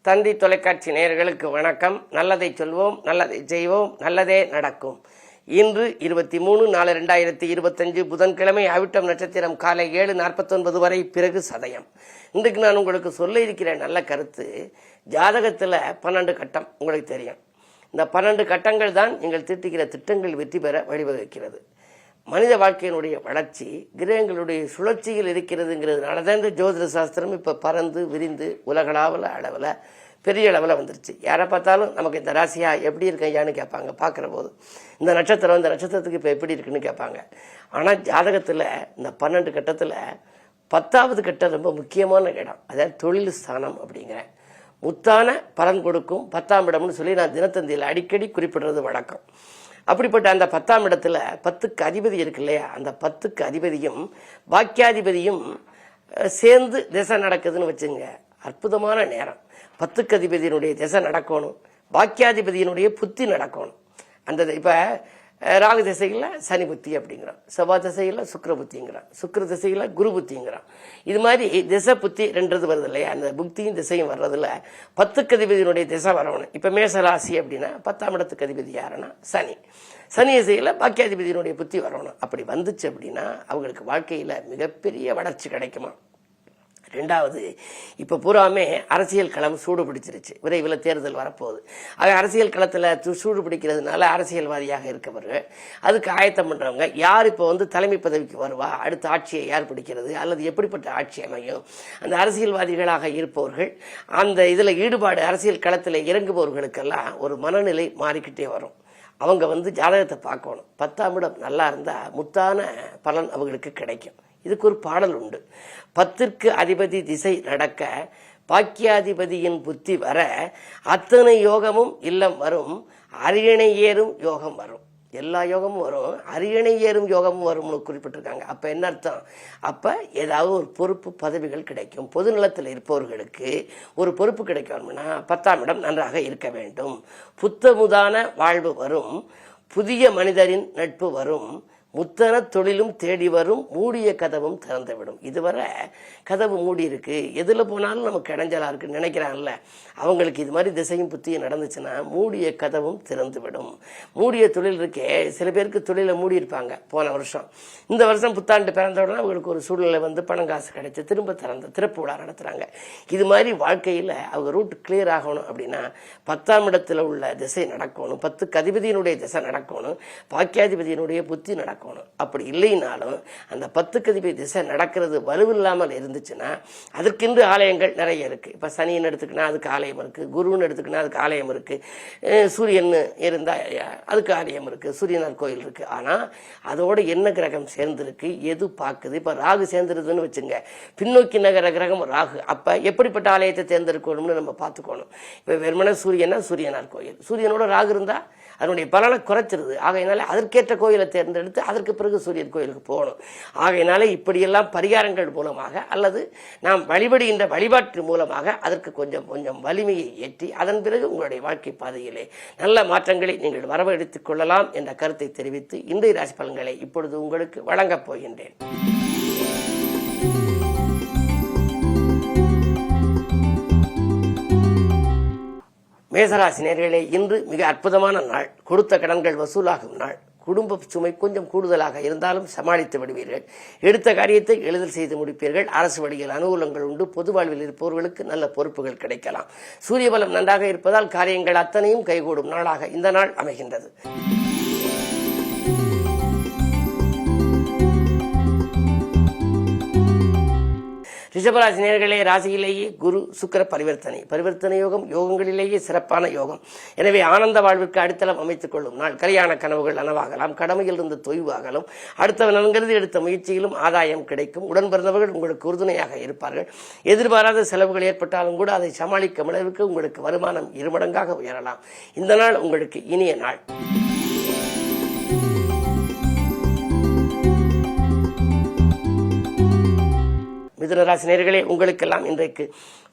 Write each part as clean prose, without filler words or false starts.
தந்தி தொலைக்காட்சி நேயர்களுக்கு வணக்கம். நல்லதை சொல்வோம், நல்லதை செய்வோம், நல்லதே நடக்கும். இன்று 23/4/2025 புதன்கிழமை அவிட்டம் நட்சத்திரம் காலை 7:49 வரை, பிறகு சதயம். இன்றைக்கு நான் உங்களுக்கு சொல்ல இருக்கிற நல்ல கருத்து, ஜாதகத்தில் 12 கட்டம் உங்களுக்கு தெரியும். இந்த 12 கட்டங்கள் தான் நீங்கள் தீட்டுகிற திட்டங்கள் வெற்றி பெற வழிவகுக்கிறது. மனித வாழ்க்கையினுடைய வளர்ச்சி கிரகங்களுடைய சுழற்சியில் இருக்கிறதுங்கிறதுனால தான் இந்த ஜோதிட சாஸ்திரம் இப்போ பறந்து விரிந்து உலகளாவில் அளவில் பெரிய அளவில் வந்துருச்சு. யாரை பார்த்தாலும் நமக்கு இந்த ராசியா எப்படி இருக்கையான்னு கேட்பாங்க. பார்க்குற போது இந்த நட்சத்திரத்துக்கு இப்போ எப்படி இருக்குன்னு கேட்பாங்க. ஆனால் ஜாதகத்தில் இந்த 12 கட்டத்தில் 10வது கட்டம் ரொம்ப முக்கியமான இடம். அதாவது தொழில் ஸ்தானம் அப்படிங்கிறேன். முத்தான பலன் கொடுக்கும் 10ஆம் இடம்னு சொல்லி நான் தினத்தந்தியில் அடிக்கடி குறிப்பிடுறது வழக்கம். அப்படிப்பட்ட அந்த 10ஆம் இடத்துல 10க்கு அதிபதி இருக்கு இல்லையா, அந்த 10க்கு அதிபதியும் பாக்கியாதிபதியும் சேர்ந்து திசை நடக்குதுன்னு வச்சுங்க. அற்புதமான நேரம். 10க்கு அதிபதியினுடைய திசை நடக்கணும், பாக்கியாதிபதியினுடைய புத்தி நடக்கணும். அந்த இப்போ ராகு திசையில் சனி புத்தி அப்படிங்கிறான், செவ்வாய் திசையில் சுக்கிர புத்திங்கிறான், சுக்கிர திசையில் குரு புத்திங்கிறான். இது மாதிரி திசை புத்தி ரெண்டுறது வருது இல்லையா, அந்த புத்தியும் திசையும் வர்றதுல 10க்கு அதிபதியினுடைய திசை வரணும். இப்போ மேசராசி அப்படின்னா 10ஆம் இடத்துக்கு அதிபதி யாருன்னா சனி. சனி திசையில் பாக்கியாதிபதியினுடைய புத்தி வரணும். அப்படி வந்துச்சு அப்படின்னா அவங்களுக்கு வாழ்க்கையில் மிகப்பெரிய வளர்ச்சி கிடைக்குமா. ரெண்டாவது, இப்போ பூராமே அரசியல் களம் சூடு பிடிச்சிருச்சு. விரைவில் தேர்தல் வரப்போகுது. அது அரசியல் களத்தில் சூடு பிடிக்கிறதுனால அரசியல்வாதியாக இருக்கவர்கள், அதுக்கு ஆயத்தம் பண்ணுறவங்க யார் இப்போ தலைமை பதவிக்கு வருவா, அடுத்த ஆட்சியை யார் பிடிக்கிறது, அல்லது எப்படிப்பட்ட ஆட்சி அமையும், அந்த அரசியல்வாதிகளாக இருப்பவர்கள் அந்த இதில் ஈடுபாடு அரசியல் களத்தில் இறங்குபவர்களுக்கெல்லாம் ஒரு மனநிலை மாறிக்கிட்டே வரும். அவங்க ஜாதகத்தை பார்க்கணும். 10ஆம் இடம் நல்லா இருந்தால் முத்தான பலன் அவங்களுக்கு கிடைக்கும். இதுக்கு ஒரு பாடல் உண்டு. 10ற்கு அதிபதி திசை நடக்க பாக்கியாதிபதியின் புத்தி வர அத்தனை யோகமும் இல்லம் வரும், அரியணை ஏறும் யோகம் வரும். எல்லா யோகமும் வரும், அரியணை ஏறும் யோகமும் வரும்னு குறிப்பிட்டிருக்காங்க. அப்போ என்ன அர்த்தம்? அப்போ ஏதாவது ஒரு பொறுப்பு பதவிகள் கிடைக்கும். பொது நிலத்தில் இருப்பவர்களுக்கு ஒரு பொறுப்பு கிடைக்கணும்னா 10ஆம் இடம் நன்றாக இருக்க வேண்டும். புத்தமுதான வாழ்வு வரும், புதிய மனிதரின் நட்பு வரும், முத்தன தொழிலும் தேடி வரும், மூடிய கதவும் திறந்துவிடும். இதுவரை கதவு மூடி இருக்கு, எதில் போனாலும் நமக்கு இடைஞ்சலா இருக்குன்னு நினைக்கிறாங்கல்ல, அவங்களுக்கு இது மாதிரி திசையும் புத்தியும் நடந்துச்சுன்னா மூடிய கதவும் திறந்துவிடும். மூடிய தொழில் இருக்கே, சில பேருக்கு தொழிலை மூடி இருப்பாங்க போன வருஷம். இந்த வருஷம் புத்தாண்டு பிறந்த உடனே அவங்களுக்கு ஒரு சூழ்நிலை பணம் காசு கிடைச்சி திரும்ப திறப்பு விழா நடத்துறாங்க. இது மாதிரி வாழ்க்கையில் அவங்க ரூட் கிளியர் ஆகணும் அப்படின்னா 10ஆம் இடத்துல உள்ள திசை நடக்கணும், 10க்கு அதிபதியினுடைய திசை நடக்கணும், பாக்கியாதிபதியினுடைய புத்தி நடக்கணும். அப்படி இல்லைனாலும் அந்த 10க்கு அதிபதி திசை நடக்கிறது வலுவில்லாமல் இருந்துச்சுன்னா அதற்கென்று ஆலயங்கள் நிறைய இருக்கு. இப்ப சனியன் எடுத்துக்கினா அதுக்கு ஆலயம் இருக்கு, குருன்னு எடுத்துக்கினா அதுக்கு ஆலயம் இருக்கு, சூரியன் இருந்தா அதுக்கு ஆலயம் இருக்கு, சூரியனார் கோயில் இருக்கு. ஆனா அதோட என்ன கிரகம் சேர்ந்திருக்கு, எது பார்க்குது. இப்ப ராகு சேர்ந்துருதுன்னு வச்சுங்க, பின்னோக்கி நகர கிரகம் ராகு. அப்ப எப்படிப்பட்ட ஆலயத்தை தேர்ந்தெடுக்கணும்னு நம்ம பார்த்துக்கணும். இப்ப வெறுமனே சூரியனார் கோயில், சூரியனோட ராகு இருந்தா அதனுடைய பலனை குறைச்சிருது. ஆகையினால அதற்கேற்ற கோயிலை தேர்ந்தெடுத்து அதற்கு பிறகு சூரியன் கோயிலுக்கு போகணும். ஆகையினால இப்படியெல்லாம் பரிகாரங்கள் மூலமாக அல்லது நாம் வழிபடுகின்ற வழிபாட்டு மூலமாக அதற்கு கொஞ்சம் கொஞ்சம் வலிமையை ஏற்றி அதன் பிறகு உங்களுடைய வாழ்க்கை பாதையிலே நல்ல மாற்றங்களை நீங்கள் வரவழைத்துக் கொள்ளலாம் என்ற கருத்தை தெரிவித்து இன்றைய ராசி பலன்களை இப்பொழுது உங்களுக்கு வழங்கப் போகின்றேன். மேசராசி நேயர்களே, இன்று மிக அற்புதமான நாள். கொடுத்த கடன்கள் வசூலாகும் நாள். குடும்ப சுமை கொஞ்சம் கூடுதலாக இருந்தாலும் சமாளித்து விடுவீர்கள். எடுத்த காரியத்தை எளிதில் செய்து முடிப்பீர்கள். அரசு வழியில் அனுகூலங்கள் உண்டு. பொது வாழ்வில் இருப்பவர்களுக்கு நல்ல பொறுப்புகள் கிடைக்கலாம். சூரிய பலம் நன்றாக இருப்பதால் காரியங்கள் அத்தனையும் கைகூடும் நாளாக இந்த நாள் அமைகின்றது. ரிஷபராசி நேயர்களே, ராசியிலேயே குரு சுக்கிர பரிவர்த்தனை யோகங்களிலேயே சிறப்பான யோகம். எனவே ஆனந்த வாழ்விற்கு அடித்தளம் அமைத்துக் கொள்ளும் நாள். கல்யாண கனவுகள் நனவாகலாம், கடமையில் இருந்து தொய்வாகலாம், அடுத்தவன் எடுத்த முயற்சியிலும் ஆதாயம் கிடைக்கும். உடன் பிறந்தவர்கள் உங்களுக்கு உறுதுணையாக இருப்பார்கள். எதிர்பாராத செலவுகள் ஏற்பட்டாலும் கூட அதை சமாளிக்கும் அளவுக்கு உங்களுக்கு வருமானம் 2 மடங்காக உயரலாம். இந்த நாள் உங்களுக்கு இனிய நாள். மிதுனராசி நேயர்களே, உங்களுக்கெல்லாம் இன்றைக்கு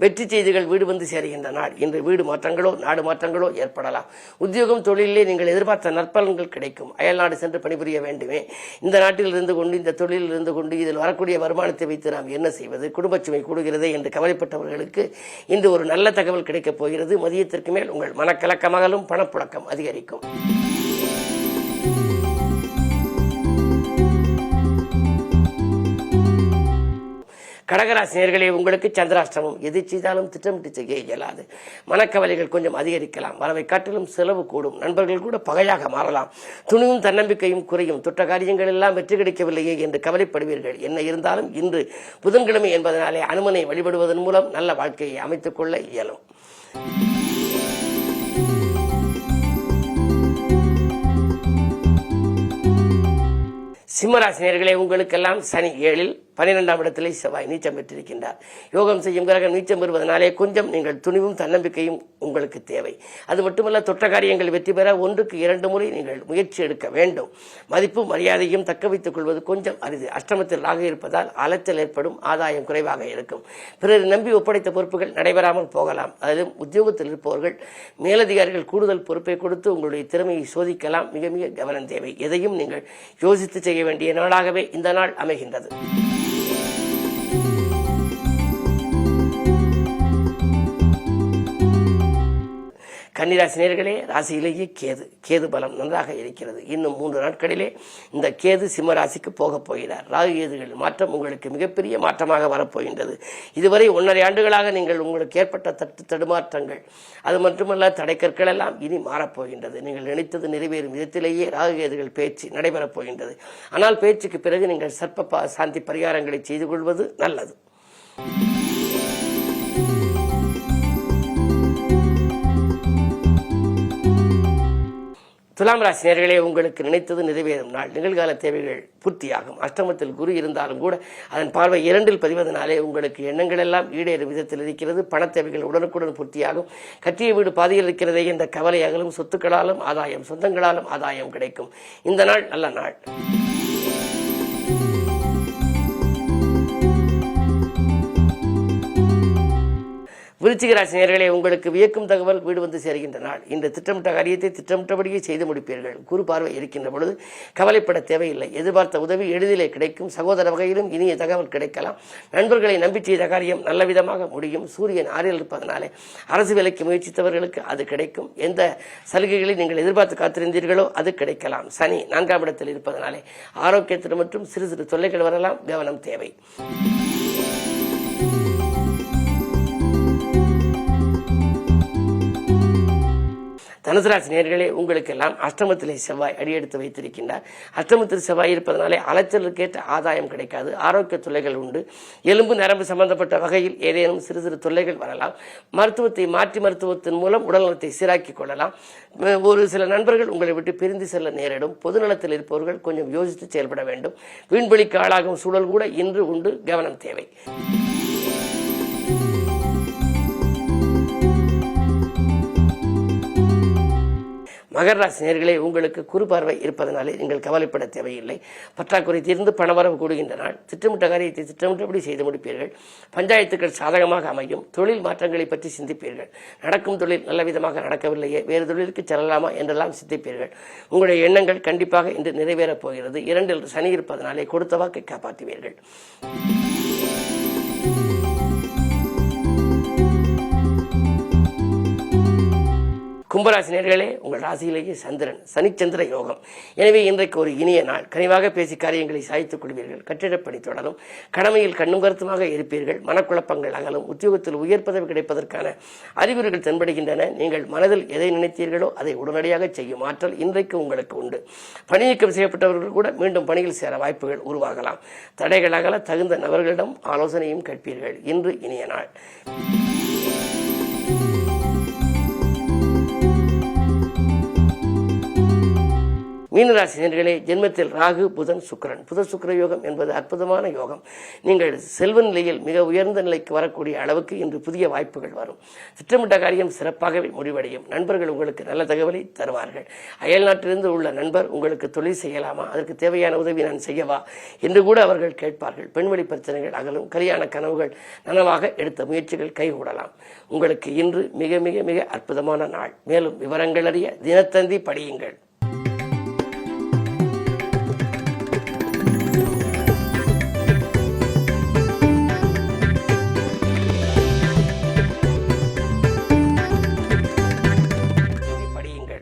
வெற்றி செய்திகள் வீடு வந்து சேருகின்ற நாள். இன்று வீடு மாற்றங்களோ நாடு மாற்றங்களோ ஏற்படலாம். உத்தியோகம் தொழிலே நீங்கள் எதிர்பார்த்த நற்பலன்கள் கிடைக்கும். அயல்நாடு சென்று பணிபுரிய வேண்டுமே. இந்த நாட்டில் இருந்து கொண்டு இந்த தொழிலில் இருந்து கொண்டு இதில் வரக்கூடிய வருமானத்தை வைத்து நாம் என்ன செய்வது, குடும்பச்சுமை கூடுகிறதே என்று கவலைப்பட்டவர்களுக்கு இன்று ஒரு நல்ல தகவல் கிடைக்கப் போகிறது. மதியத்திற்கு மேல் உங்கள் மனக்கலக்கமகலும் பணப்புழக்கம் அதிகரிக்கும். கடகராசி நேயர்களே, உங்களுக்கு சந்திராஷ்டமம். எது செய்தாலும் திட்டமிட்டு செய்ய இயலாது. மனக்கவலைகள் கொஞ்சம் அதிகரிக்கலாம். வரவை காட்டிலும் செலவு கூடும். நண்பர்கள் கூட பகையாக மாறலாம். துணிவும் தன்னம்பிக்கையும் குறையும். தொட்ட காரியங்கள் எல்லாம் வெற்றி கிடைக்கவில்லையே என்று கவலைப்படுவீர்கள். என்ன இருந்தாலும் இன்று புதன்கிழமை என்பதனாலே அனுமனை வழிபடுவதன் மூலம் நல்ல வாழ்க்கையை அமைத்துக் கொள்ள இயலும். சிம்மராசி நேயர்களே, உங்களுக்கெல்லாம் சனி 7ல் 12ஆம் இடத்திலே செவ்வாய் நீச்சம் பெற்றிருக்கின்றார். யோகம் செய்யும் கிரகம் நீச்சம் பெறுவதனாலே கொஞ்சம் நீங்கள் துணிவும் தன்னம்பிக்கையும் உங்களுக்கு தேவை. அது மட்டுமல்ல, தொட்ட காரியங்கள் வெற்றி பெற 1க்கு 2 முறை நீங்கள் முயற்சி எடுக்க வேண்டும். மதிப்பு மரியாதையும் தக்க வைத்துக் கொள்வது கொஞ்சம் அரிது. அஷ்டமத்தில் ராகு இருப்பதால் அலைச்சல் ஏற்படும். ஆதாயம் குறைவாக இருக்கும். பிறர் நம்பி ஒப்படைத்த பொறுப்புகள் நடைபெறாமல் போகலாம். அதிலும் உத்தியோகத்தில் இருப்பவர்கள் மேலதிகாரிகள் கூடுதல் பொறுப்பை கொடுத்து உங்களுடைய திறமையை சோதிக்கலாம். மிக மிக கவனம் தேவை. எதையும் நீங்கள் யோசித்து செய்ய வேண்டிய நாளாகவே இந்த நாள் அமைகின்றது. கன்னிராசி நேயர்களே, ராசியிலேயே கேது பலம் நன்றாக இருக்கிறது. இன்னும் 3 நாட்களிலே இந்த கேது சிம்ம ராசிக்கு போகப் போகிறார். ராகு கேதுகள் மாற்றம் உங்களுக்கு மிகப்பெரிய மாற்றமாக வரப்போகின்றது. இதுவரை 1.5 ஆண்டுகளாக நீங்கள் உங்களுக்கு ஏற்பட்ட தடுமாற்றங்கள், அது மட்டுமல்ல தடைக்கற்கள் எல்லாம் இனி மாறப்போகின்றது. நீங்கள் நினைத்தது நிறைவேறும் விதத்திலேயே ராகு கேதுகள் பேச்சு நடைபெறப் போகின்றது. ஆனால் பேச்சுக்கு பிறகு நீங்கள் சர்ப்ப சாந்தி பரிகாரங்களை செய்து கொள்வது நல்லது. துலாம் ராசி நேயர்களே, உங்களுக்கு நினைத்தது நிறைவேறும் நாள். நிகழ்கால தேவைகள் பூர்த்தியாகும். அஷ்டமத்தில் குரு இருந்தாலும் கூட அதன் பார்வை 2ல் பதிவதனாலே உங்களுக்கு எண்ணங்கள் எல்லாம் ஈடேறும் விதத்தில் இருக்கிறது. பண தேவைகள் உடனுக்குடன் பூர்த்தியாகும். கட்டிய வீடு பாதியில் இருக்கிறதே என்ற கவலையாகலும் சொத்துக்களாலும் ஆதாயம், சொந்தங்களாலும் ஆதாயம் கிடைக்கும். இந்த நாள் நல்ல நாள். விருச்சிக ராசி நேயர்களே, உங்களுக்கு வியக்கும் தகவல் வீடு வந்து சேர்கின்ற நாள். இந்த திட்டமிட்ட காரியத்தை திட்டமிட்டபடியே செய்து முடிப்பீர்கள். குரு பார்வை இருக்கின்ற பொழுது கவலைப்பட தேவையில்லை. எதிர்பார்த்த உதவி எளிதிலே கிடைக்கும். சகோதர வகையிலும் இனிய தகவல் கிடைக்கலாம். நண்பர்களை நம்பி செய்த காரியம் நல்ல விதமாக முடியும். சூரியன் 6ல் இருப்பதனாலே அரசு வேலைக்கு முயற்சித்தவர்களுக்கு அது கிடைக்கும். எந்த சலுகைகளை நீங்கள் எதிர்பார்த்து காத்திருந்தீர்களோ அது கிடைக்கலாம். சனி 4ஆம் இடத்தில் இருப்பதனாலே ஆரோக்கியத்தில் மற்றும் சிறு சிறு தொல்லைகள் வரலாம். கவனம் தேவை. தனுசு ராசி நேயர்களே, உங்களுக்கெல்லாம் அஷ்டமத்திலே செவ்வாய் அடியெடுத்து வைத்திருக்கின்றார். அஷ்டமத்தில் செவ்வாய் இருப்பதனாலே அலைச்சலுக்கேற்ற ஆதாயம் கிடைக்காது. ஆரோக்கிய தொல்லைகள் உண்டு. எலும்பு நரம்பு சம்பந்தப்பட்ட வகையில் ஏதேனும் சிறு சிறு தொல்லைகள் வரலாம். மருத்துவத்தை மாற்றி மருத்துவத்தின் மூலம் உடல்நலத்தை சீராக்கிக் கொள்ளலாம். ஒரு சில நண்பர்கள் உங்களை விட்டு பிரிந்து செல்ல நேரிடும். பொதுநலத்தில் இருப்பவர்கள் கொஞ்சம் யோசித்து செயல்பட வேண்டும். வீண்பலிக்கு ஆளாகும் சூழல் கூட இன்று உண்டு. கவனம் தேவை. மகர ராசி நேயர்களே, உங்களுக்கு குறு பார்வை இருப்பதனாலே நீங்கள் கவலைப்பட தேவையில்லை. பற்றாக்குறை தீர்ந்து பணவரவு கூடுகின்ற நாள். திட்டமிட்ட காரியத்தை திட்டமிட்டபடி செய்து முடிப்பீர்கள். பஞ்சாயத்துக்கள் சாதகமாக அமையும். தொழில் மாற்றங்களை பற்றி சிந்திப்பீர்கள். நடக்கும் தொழில் நல்ல விதமாக நடக்கவில்லையே, வேறு தொழிலுக்கு செல்லலாமா என்றெல்லாம் சிந்திப்பீர்கள். உங்களுடைய எண்ணங்கள் கண்டிப்பாக இன்று நிறைவேறப் போகிறது. 2ல் சனி இருப்பதனாலே கொடுத்த வாக்கை காப்பாற்றுவீர்கள். கும்பராசி நேயர்களே, உங்கள் ராசியிலேயே சந்திரன், சனிச்சந்திர யோகம். எனவே இன்றைக்கு ஒரு இனிய நாள். கனிவாக பேசி காரியங்களை சாய்த்துக் கொள்வீர்கள். கட்டிடப்பணி தொடரும். கடமையில் கண்ணும் கருத்துமாக இருப்பீர்கள். மனக்குழப்பங்கள் அகலும். உத்தியோகத்தில் உயர் பதவி கிடைப்பதற்கான அறிகுறிகள் தென்படுகின்றன. நீங்கள் மனதில் எதை நினைத்தீர்களோ அதை உடனடியாக செய்யும் ஆற்றல் இன்றைக்கு உங்களுக்கு உண்டு. பணிநீக்கம் செய்யப்பட்டவர்கள் கூட மீண்டும் பணியில் சேர வாய்ப்புகள் உருவாகலாம். தடைகள் அகல தகுந்த நபர்களிடம் ஆலோசனையும் கேட்பீர்கள். இன்று இனிய நாள். மீனராசினியர்களே, ஜென்மத்தில் ராகு புதன் சுக்கிரன். புத சுக்கிர யோகம் என்பது அற்புதமான யோகம். நீங்கள் செல்வ நிலையில் மிக உயர்ந்த நிலைக்கு வரக்கூடிய அளவுக்கு இன்று புதிய வாய்ப்புகள் வரும். திட்டமிட்ட காரியம் சிறப்பாகவே முடிவடையும். நண்பர்கள் உங்களுக்கு நல்ல தகவலை தருவார்கள். அயல் நாட்டிலிருந்து உள்ள நண்பர் உங்களுக்கு தொழில் செய்யலாமா, அதற்கு தேவையான உதவி நான் செய்யவா என்று கூட அவர்கள் கேட்பார்கள். பெண்வெளி பிரச்சனைகள் அகலும். கல்யாண கனவுகள் நனவாக எடுத்த முயற்சிகள் கைகூடலாம். உங்களுக்கு இன்று மிக மிக மிக அற்புதமான நாள். மேலும் விவரங்கள் அறிய தினத்தந்தி படியுங்கள்.